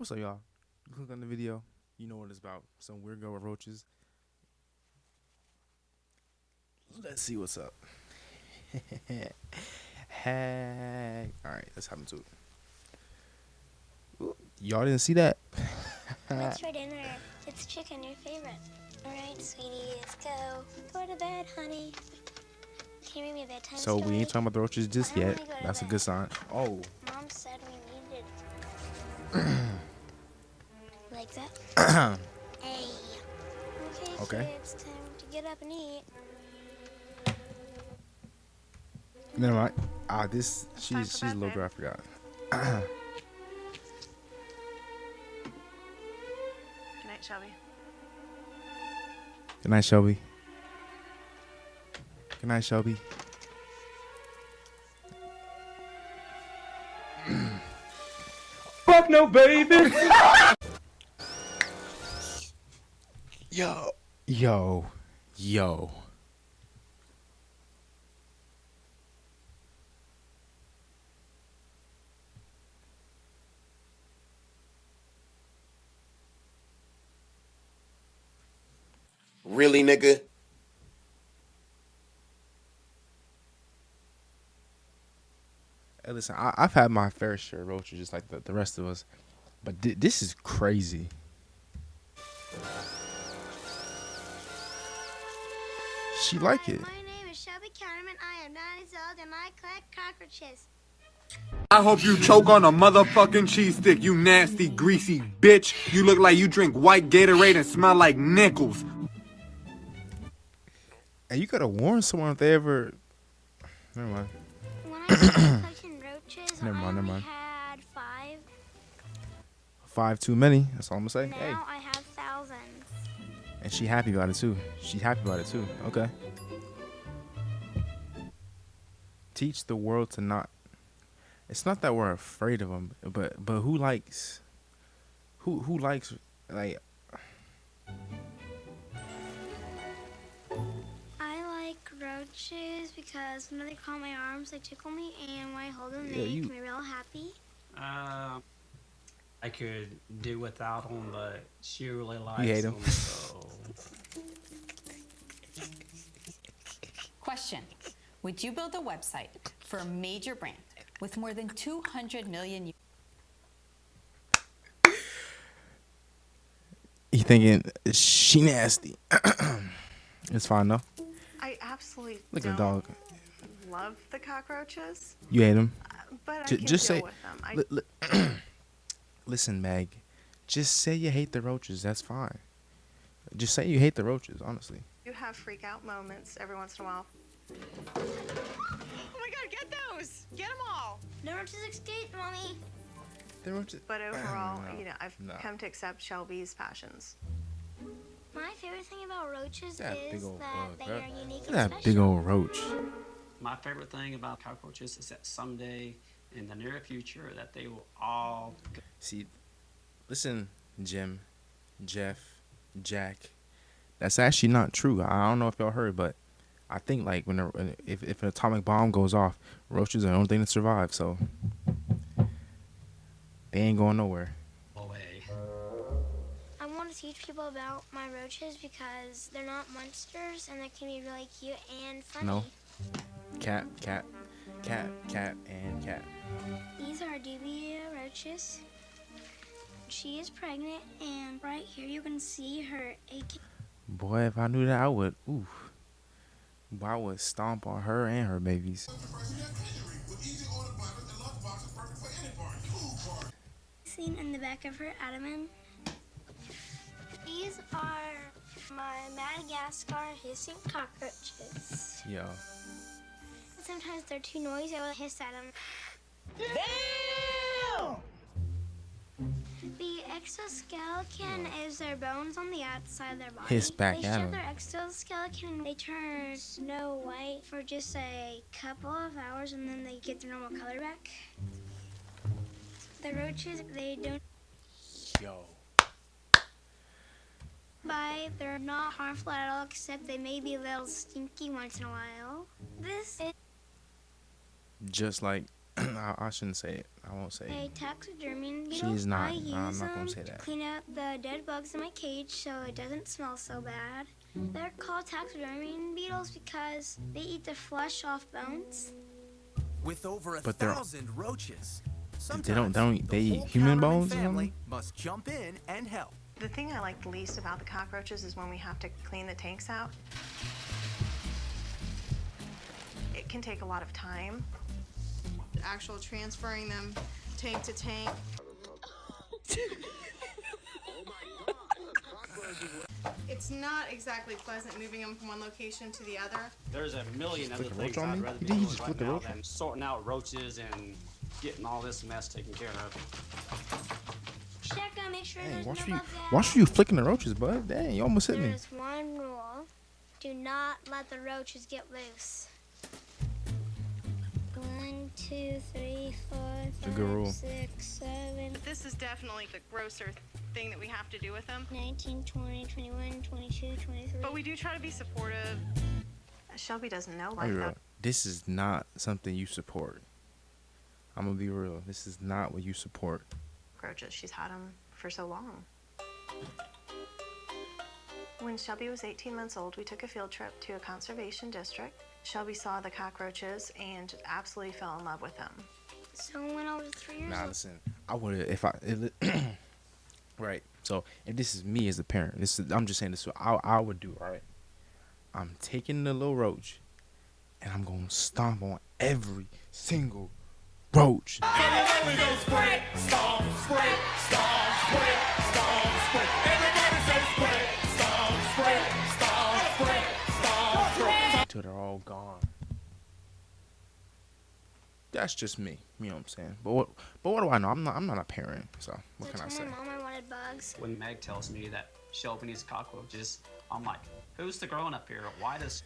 What's up, y'all? You click on the video, you know what it's about. Some weird girl with roaches. Let's see what's up. Hey. Alright, let's hop into it. Ooh, y'all didn't see that? What's for dinner? It's chicken, your favorite. Alright, sweetie, let's go. Go to bed, honey. Can you read me a bedtime So story? we ain't talking about the roaches just I yet. wanna go to That's a bed. good sign. Oh. Mom said we needed like that. Hey. Okay, Okay. kids, time to get up and eat. Never mind. This It's time for she's a bed, little babe. girl, I forgot. Good night, Shelby. Good night, Shelby. Good night, Shelby. Fuck no, baby. Yo. Really, nigga? Hey, listen, I've had my fair share of roaches, just like the rest of us. But this is crazy. She like it. My name is Shelby Counterman. I am 9 years old and I collect cockroaches. I hope you choke on a motherfucking cheese stick, you nasty, greasy bitch. You look like you drink white Gatorade and smell like nickels. And you gotta warn someone if they ever. Never mind. When I started collecting roaches, Never mind, I never only mind. had 5. 5 too many. That's all I'm gonna say. Now Hey, I have thousands. and she happy about it too. She happy about it too. Okay. Teach the world to not. It's not that we're afraid of them, but who likes? Who likes like? I like roaches because when they crawl my arms, they tickle me, and when I hold them, Yeah, they you- make me real happy. I could do without them, but she really likes hate 'em. them. So Question. Would you build a website for a major brand with more than 200 million You thinking she nasty? It's fine though. I absolutely Look at don't the dog. love the cockroaches, You hate him. but I J- can just deal say- with them. Listen, Meg. Just say you hate the roaches. That's fine. Just say you hate the roaches. Honestly. do have freak out moments every once in a while. Oh my god, get those! Get them all! No roaches escape, mommy. The roaches. But overall, No, I've no. come to accept Shelby's passions. My favorite thing about roaches That big is old that bug, they bro. are unique Look and at that big special. old roach. my favorite thing about cockroaches is that someday in the near future that they will all See, listen, Jim, Jeff, Jack. That's actually not true. I don't know if y'all heard, but I think like if an atomic bomb goes off, roaches are the only thing that survive. So they ain't going nowhere. go away. I want to teach people about my roaches because they're not monsters and they can be really cute and funny. No. Cat, and cat. These are dubia roaches. She is pregnant, and right here you can see her egg. Boy, if I knew that, I would. Ooh. Boy, I would stomp on her and her babies. Seen in the back of her abdomen. These are my Madagascar hissing cockroaches. Yo. Sometimes they're too noisy. I will hiss at them. The exoskeleton is their bones on the outside of their body. Hiss back they at shed 'em. their exoskeleton and they turn snow white for just a couple of hours and then they get their normal color back. The roaches, they don't Yo. bite. They're not harmful at all except they may be a little stinky once in a while. This is Just like I shouldn't say it. I won't say A it. taxidermy beetle. She's not. I No, I'm use not gonna them say to that. clean up the dead bugs in my cage so it doesn't smell so bad. They're called taxidermy beetles because they eat the flesh off bones. With over But they're 1,000 roaches, they don't sometimes they the eat whole human Counterman bones or family something? must jump in and help. The thing I like the least about the cockroaches is when we have to clean the tanks out. It can take a lot of time. Actual transferring them tank to tank. It's not exactly pleasant moving them from one location to the other. There's a million other flick a things roach on I'd me? rather You be think he doing just right flicked a now roach? than sorting out roaches and getting all this mess taken care of. Check out, make sure Dang, there's no watch for you. bugs out. Watch for you flicking the roaches, bud. Dang, you almost hit me. There's one rule. Do not let the roaches get loose. 1, 2, 3, 4, a good rule. 5, 6, 7, This is definitely the grosser thing that we have to do with them. 19, 20, 21, 22, 23. But we do try to be supportive. Shelby doesn't know I'll like be that. real. This is not something you support. I'm gonna be real. This is not what you support. Cockroaches. She's had them for so long. When Shelby was 18 months old, we took a field trip to a conservation district. Shelby saw the cockroaches and absolutely fell in love with them. So when I was 3 years Nah, old, listen. I would if right. So if this is me as a parent, I'm just saying this. Is what I would do. Right. I'm taking the little roach, and I'm gonna stomp on every single roach. Till they're all gone. That's just me. You know what I'm saying? But what do I know? I'm not a parent, so what I can I told say? my mom I wanted bugs. When Meg tells me that Shelby needs cockroaches, I'm like, who's the grown up here? Why does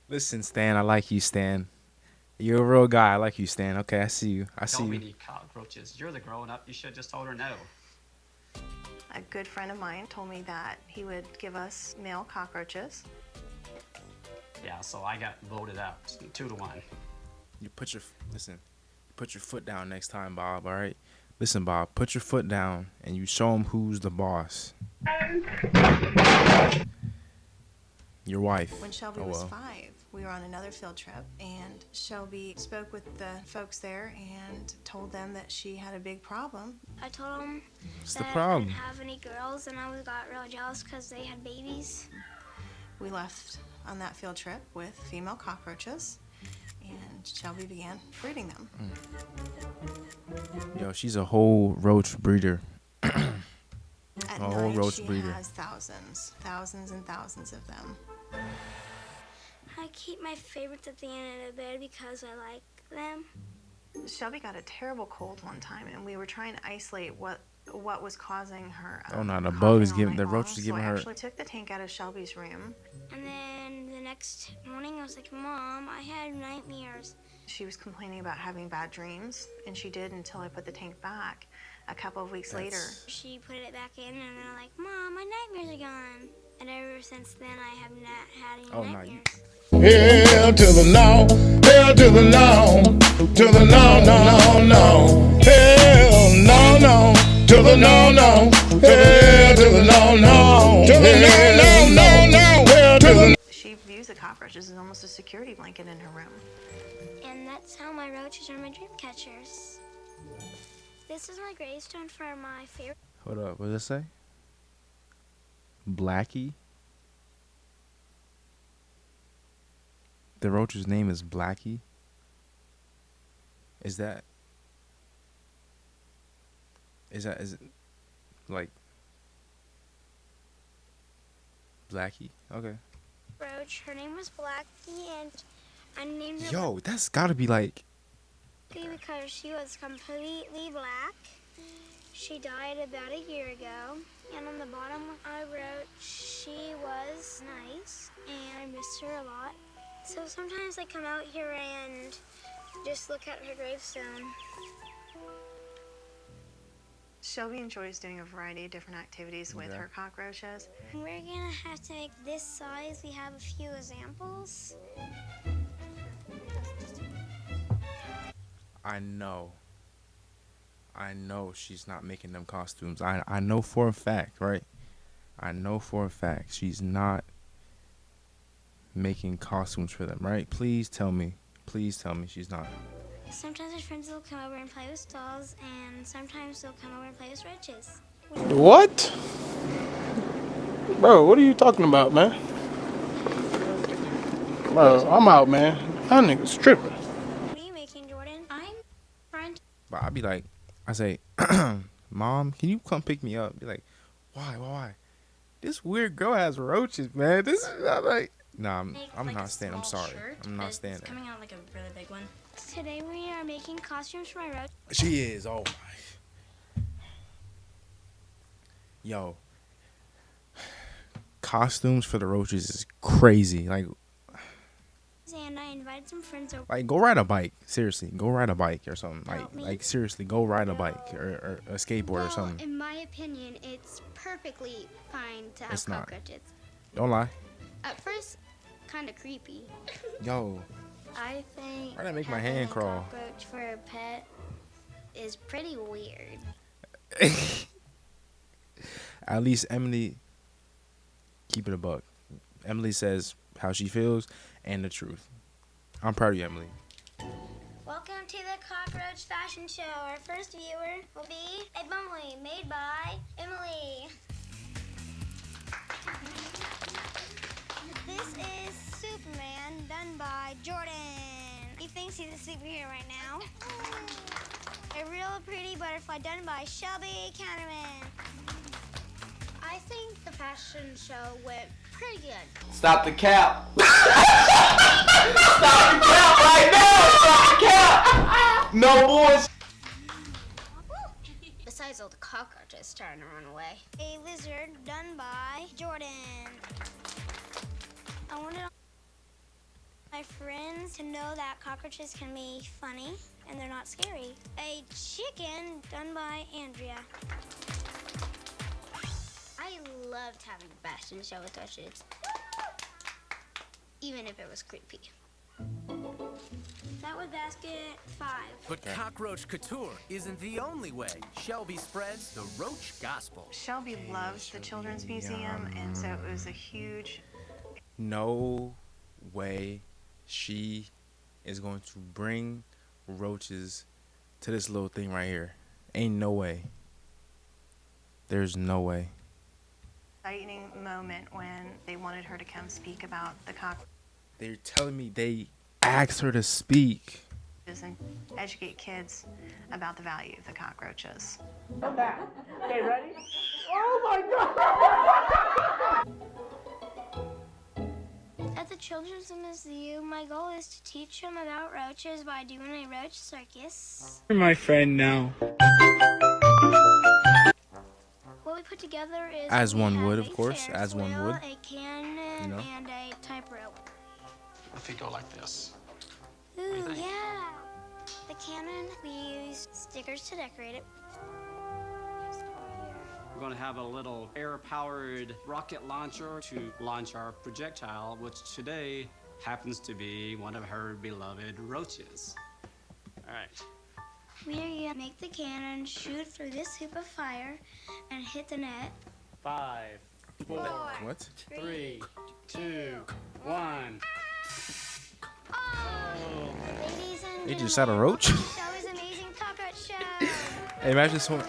Listen, Stan, I like you, Stan. You're a real guy. I like you, Stan. Okay, I see you. I see Shelby you. need cockroaches? You're the grown up. You should have just told her no. A good friend of mine told me that he would give us male cockroaches. Yeah, so I got voted out 2-1. You put your foot down next time, Bob. All right. Listen, Bob. Put your foot down, and you show him who's the boss. Your wife. When Shelby Oh, was well. 5, we were on another field trip, and Shelby spoke with the folks there and told them that she had a big problem. I told them What's that the I problem? didn't have any girls, and I got real jealous because they had babies. We left on that field trip with female cockroaches, and Shelby began breeding them. Yo, she's a whole roach breeder. At A whole night, roach she breeder. has thousands and thousands of them. I keep my favorites at the end of the bed because I like them. Shelby got a terrible cold one time, and we were trying to isolate what was causing her. Oh, no, the coughing bug is all giving night the long. roach is giving so her. I actually took the tank out of Shelby's room. And then the next morning, I was like, Mom, I had nightmares. She was complaining about having bad dreams, and she did until I put the tank back. A couple of weeks later, She put it back in, and then I'm like, Mom, my nightmares are gone. And ever since then, I have not had any Oh, no, you- nightmares. Hell to the no, hell to the no, to the no, no, no, no. Hell no, no, to the no, no, hell to the no, no, to the no, no, no, no, hell to the. she views the cockroaches as almost a security blanket in her room. And that's how my roaches are my dream catchers. This is my gravestone for my favorite. Hold up. What does it say? Blackie. The roach's name is Blackie. Is it like Blackie? Okay. Roach. Her name was Blackie, and I named her Yo, that's gotta be like. Blackie because she was completely black. She died about a year ago. And on the bottom, I wrote, she was nice, and I missed her a lot. So sometimes I come out here and just look at her gravestone. Shelby enjoys doing a variety of different activities with Okay. her cockroaches. We're gonna have to make this size. We have a few examples. I know. I know she's not making them costumes. I know for a fact, right? I know for a fact she's not making costumes for them, right? Please tell me. Please tell me she's not. Sometimes my friends will come over and play with dolls, and sometimes they'll come over and play with roaches. What? Bro, what are you talking about, man? Bro, I'm out, man. That nigga's tripping. What are you making, Jordan? I'm trying to... But I'd be like, I say, Mom, can you come pick me up? Be like, why? This weird girl has roaches, man. This is not like. Nah, I'm like not staying. I'm sorry. shirt, I'm not but staying it's there. coming out like a really big one. Today we are making costumes for my roach. She is. Oh my. Yo. Costumes for the roaches is crazy. Like And I invited some friends over. go ride a bike. Seriously, go ride a bike or something. Help me. Like seriously, go ride a bike or a skateboard or something. In my opinion, it's perfectly fine to have It's not. cockroaches. Don't lie. At first, kind of creepy. Yo. I think Why'd I make my having hand a crawl? cockroach for a pet is pretty weird. At least Emily, keep it a buck. Emily says how she feels and the truth. I'm proud of you, Emily. Welcome to the Cockroach Fashion Show. Our first viewer will be a bumblebee made by Emily. This is Superman done by Jordan. He thinks he's a superhero right now. A real pretty butterfly done by Shelby Canterman. I think the fashion show went pretty good. Stop the cap. Stop the cap right now. Stop the cap. No boys. Besides all the cockroaches starting to run away. A lizard done by Jordan. I wanted my friends to know that cockroaches can be funny and they're not scary. A chicken done by Andrea. I loved having a fashion show with roaches, even if it was creepy. That was basket 5. But Cockroach Couture isn't the only way Shelby spreads the roach gospel. Shelby loves the Children's Museum, and so it was a huge... No way she is going to bring roaches to this little thing right here. Ain't no way. There's no way. exciting moment when they wanted her to come speak about the cockroaches They're telling me they asked her to speak. and educate kids about the value of the cockroaches. Okay, ready? Oh my God! At the Children's Museum, my goal is to teach them about roaches by doing a roach circus. You're my friend now. What we put together is As we one have would, a of course, Ferris as one wheel, would. a cannon, You know? and a tightrope. What if you go like this? Ooh, do you think? yeah. The cannon, we use stickers to decorate it. We're going to have a little air-powered rocket launcher to launch our projectile, which today happens to be one of her beloved roaches. All right. We are gonna make the cannon shoot through this hoop of fire and hit the net. 5, 4, What? 3, 2, 1. Ladies and They just had a roach? Shelby's Amazing Cockroach Show. Hey, imagine someone.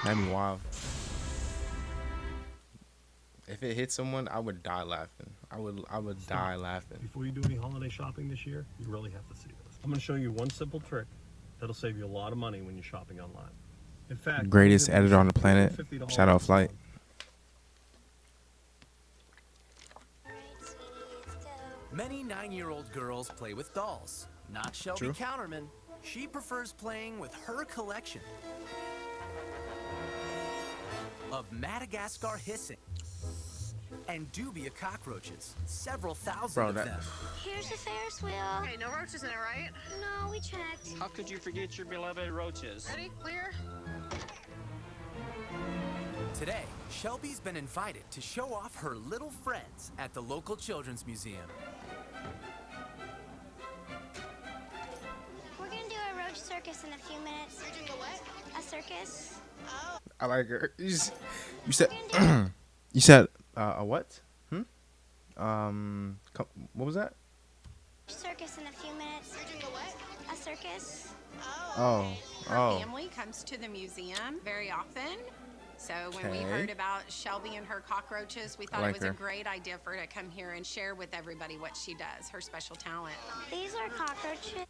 That'd be wild. If it hit someone, I would die laughing. I would die laughing. Before you do any holiday shopping this year, you really have to see this. I'm going to show you one simple trick that'll save you a lot of money when you're shopping online. In fact, Greatest you can editor on the save planet. $50 Shout out Flight. Many 9-year-old girls play with dolls. Not Shelby True. Counterman. She prefers playing with her collection of Madagascar hissing and dubia cockroaches. Several thousand Bro, of that- them. Here's the Ferris wheel. Okay, no roaches in it, right? No, we checked. How could you forget your beloved roaches? Ready? Clear? Today, Shelby's been invited to show off her little friends at the local Children's Museum. circus in a few minutes. You're doing a what? A circus. I like her. You said you said a what? What was that? Circus in a few minutes. You're doing a what? A circus. Oh, Her family comes to the museum very often. So when we Okay. heard about Shelby and her cockroaches, we thought like it was her. a great idea for her to come here and share with everybody what she does, her special talent. These are cockroaches.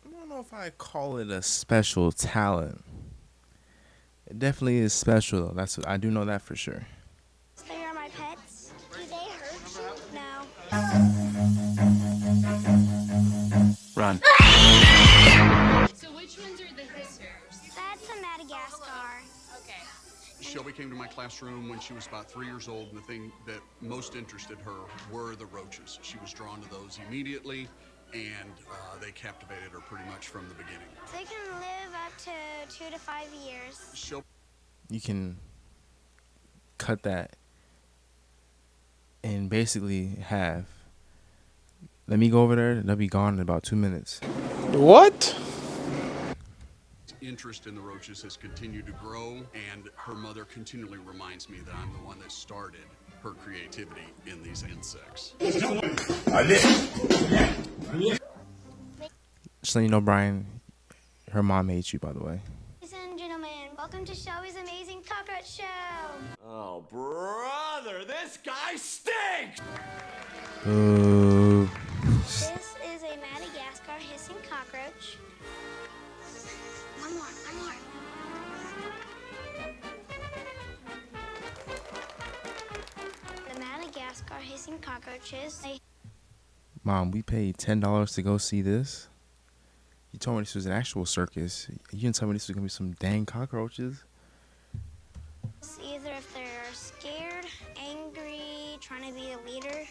I don't know if I call it a special talent. It definitely is special though. I do know that for sure. They are my pets. Do they hurt you? No. Run. So which ones are the hissers? That's a Madagascar. Okay. Shelby came to my classroom when she was about 3 years old, and the thing that most interested her were the roaches. She was drawn to those immediately, and they captivated her pretty much from the beginning. They can live up to 2 to 5 years. You can cut that in basically half. Let me go over there. They'll be gone in about 2 minutes. What? Interest in the roaches has continued to grow, and her mother continually reminds me that I'm the one that started her creativity in these insects. Just letting you know, Brian, her mom hates you, by the way. Ladies and gentlemen, welcome to Shelby's Amazing Cockroach Show. Oh, brother, this guy stinks! Boo. This is a Madagascar hissing cockroach. One more. The Madagascar hissing cockroaches. Mom, we paid $10 to go see this. You told me this was an actual circus. You didn't tell me this was gonna be some dang cockroaches. Either if they're scared, angry, trying to be a leader.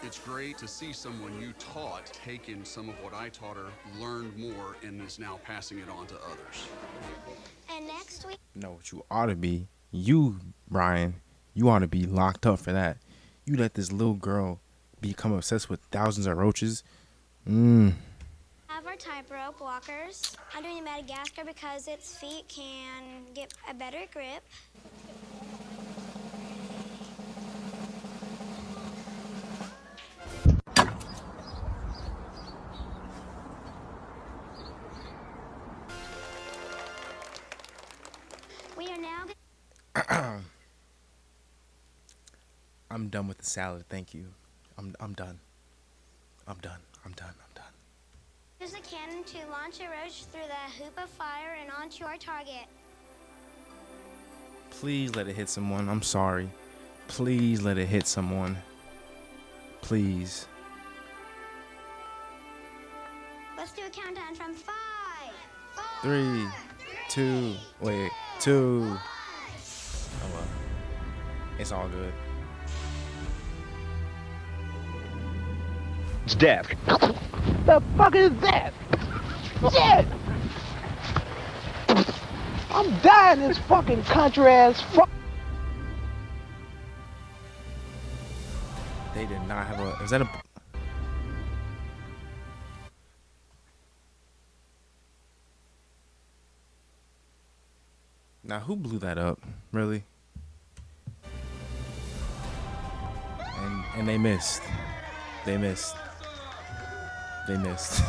It's great to see someone you taught taken some of what I taught her, learned more, and is now passing it on to others. And next week, No, what you ought to be, you, Brian, you ought to be locked up for that. You let this little girl become obsessed with thousands of roaches. have our tightrope walkers. I'm doing Madagascar because its feet can get a better grip. We are now. I'm done with the salad. Thank you. I'm done. I'm done. Use a cannon to launch a roach through the hoop of fire and onto our target. Please let it hit someone. I'm sorry. Please let it hit someone. Please. Let's do a countdown from 5, 3, 2, wait, 2. Oh well. It's all good. It's death. The fuck is that? Shit! I'm dying in this fucking country ass fuck. They did not have a. Is that a? Now who blew that up? Really? And they missed. They missed. They missed.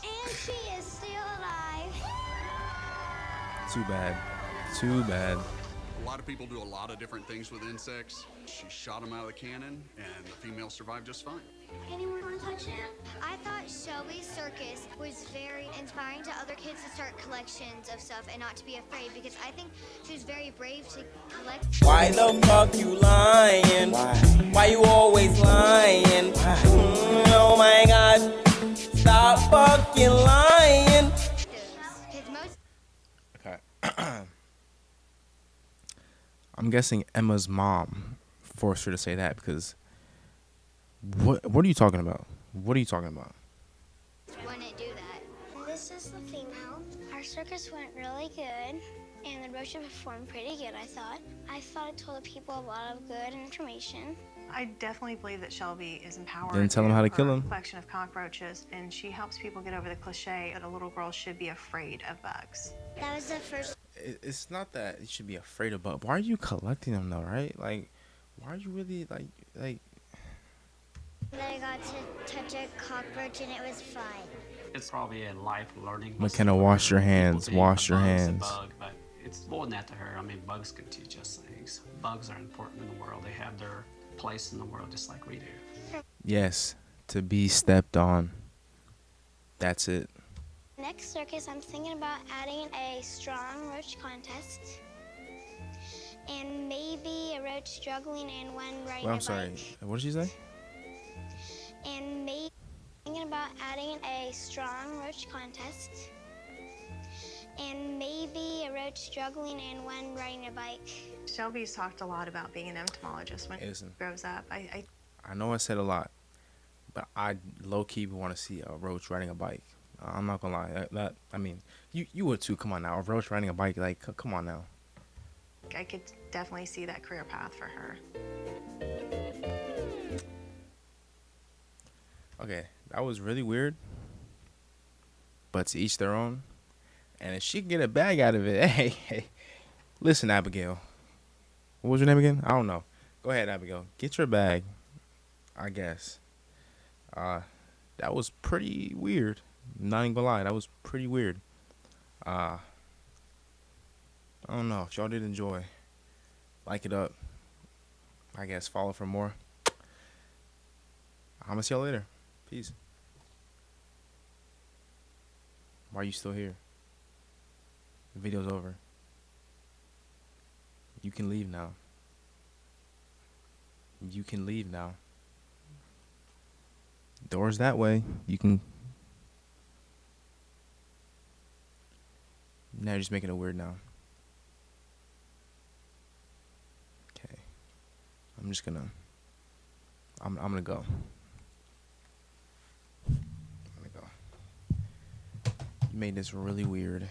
and she is still alive. Too bad. Too bad. A lot of people do a lot of different things with insects. She shot them out of the cannon, and the female survived just fine. Anyone want to touch him? I thought Shelby's circus was very inspiring to other kids to start collections of stuff and not to be afraid, because I think she was very brave to collect. Why the fuck you lying? Why you always lying? Oh my god, stop fucking lying. Okay. I'm guessing Emma's mom forced her to say that because what are you talking about? What are you talking about? Wouldn't do that. This is the female. Our circus went really good, and the roaches performed pretty good, I thought. I thought it told the people a lot of good information. I definitely believe that Shelby is empowered. Didn't tell him how to kill her him. collection of cockroaches, and she helps people get over the cliche that a little girl should be afraid of bugs. That was the first. It's not that you should be afraid of bugs. Why are you collecting them though, right? Like, why are you really like? That I got to touch a cockroach and it was fun. It's probably a life learning. McKenna, wash your hands. People think Wash your a bug's hands. A bug, but it's more than that to her. I mean, bugs can teach us things. Bugs are important in the world. They have their place in the world just like we do. Yes, to be stepped on. That's it. Next circus, I'm thinking about adding a strong roach contest. And maybe a roach struggling and one riding Well, a I'm sorry. bike. What did she say? And maybe thinking about adding a strong roach contest. And maybe a roach struggling and one riding a bike. Shelby's talked a lot about being an entomologist when she grows up. I know I said a lot, but I low-key want to see a roach riding a bike. I'm not gonna lie. I mean, you would too. Come on now, a roach riding a bike. Like, come on now. I could definitely see that career path for her. Okay, that was really weird, but to each their own. And if she can get a bag out of it, hey, listen, Abigail. What was your name again? I don't know. Go ahead, Abigail. Get your bag, I guess. That was pretty weird. Not even gonna lie, that was pretty weird. I don't know if y'all did enjoy. Like it up. I guess follow for more. I'm gonna see y'all later. Peace. Why are you still here? The video's over. You can leave now. You can leave now. Doors that way. You can. Now you're just making it weird now. Okay. I'm just gonna. I'm gonna go. I'm gonna go. You made this really weird.